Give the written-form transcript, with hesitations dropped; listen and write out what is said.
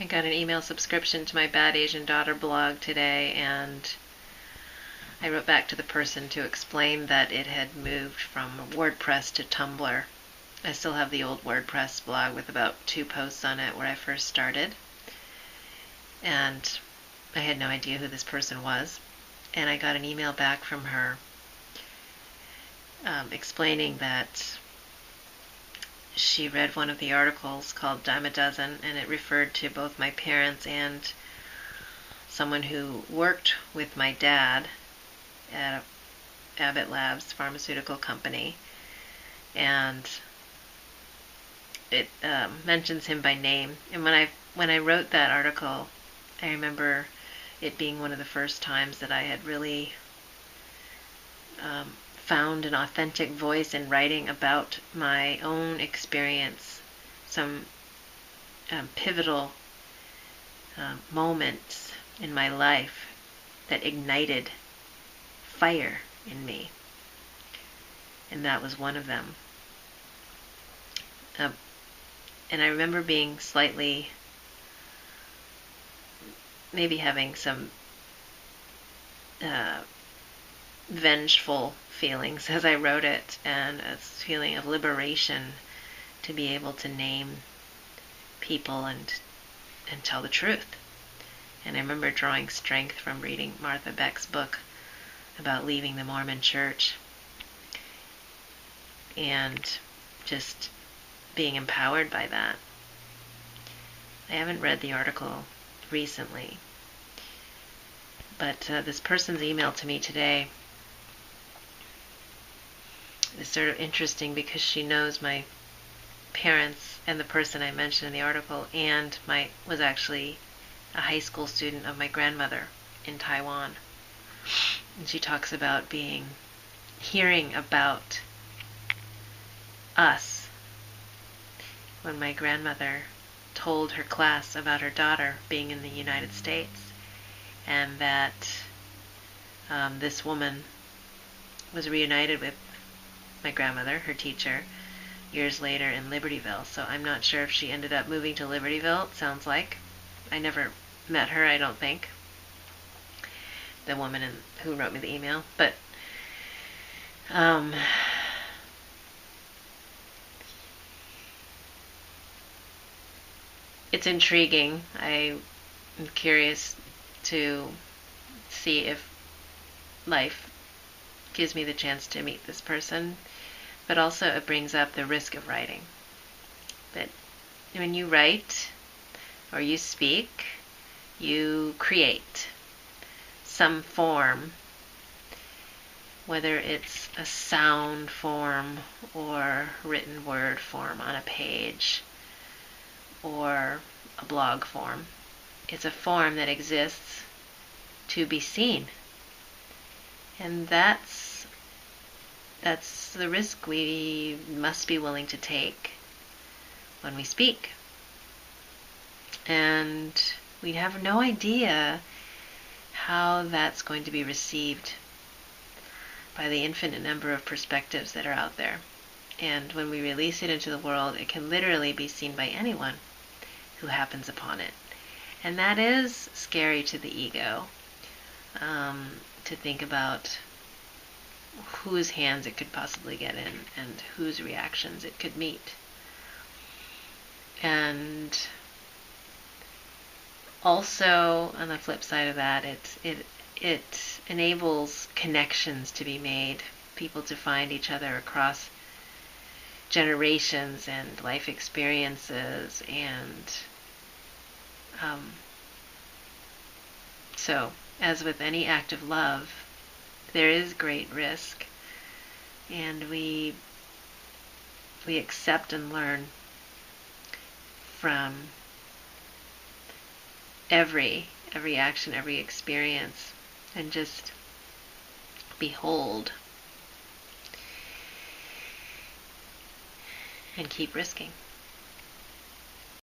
I got an email subscription to my Bad Asian Daughter blog today, and I wrote back to the person to explain that it had moved from WordPress to Tumblr. I still have the old WordPress blog with about 2 posts on it where I first started, and I had no idea who this person was. And I got an email back from her explaining that she read one of the articles called Dime a Dozen, and it referred to both my parents and someone who worked with my dad at Abbott Labs pharmaceutical company, and it mentions him by name. And when I wrote that article, I remember it being one of the first times that I had really found an authentic voice in writing about my own experience, some pivotal moments in my life that ignited fire in me. And that was one of them. And I remember being slightly, maybe having some vengeful feelings as I wrote it, and a feeling of liberation to be able to name people and tell the truth. And I remember drawing strength from reading Martha Beck's book about leaving the Mormon Church, and just being empowered by that. I haven't read the article recently, but this person's email to me today is sort of interesting because she knows my parents and the person I mentioned in the article, and was actually a high school student of my grandmother in Taiwan. And she talks about hearing about us when my grandmother told her class about her daughter being in the United States, and that this woman was reunited with my grandmother, her teacher, years later in Libertyville. So I'm not sure if she ended up moving to Libertyville, it sounds like. I never met her, I don't think, the woman who wrote me the email. But it's intriguing. I am curious to see if life gives me the chance to meet this person, but also it brings up the risk of writing. That when you write or you speak, you create some form, whether it's a sound form or written word form on a page or a blog form. It's a form that exists to be seen. And that's the risk we must be willing to take when we speak. And we have no idea how that's going to be received by the infinite number of perspectives that are out there. And when we release it into the world, it can literally be seen by anyone who happens upon it. And that is scary to the ego, to think about whose hands it could possibly get in and whose reactions it could meet. And also, on the flip side of that, it enables connections to be made, people to find each other across generations and life experiences, and so, as with any act of love, there is great risk, and we accept and learn from every action, every experience, and just behold and keep risking.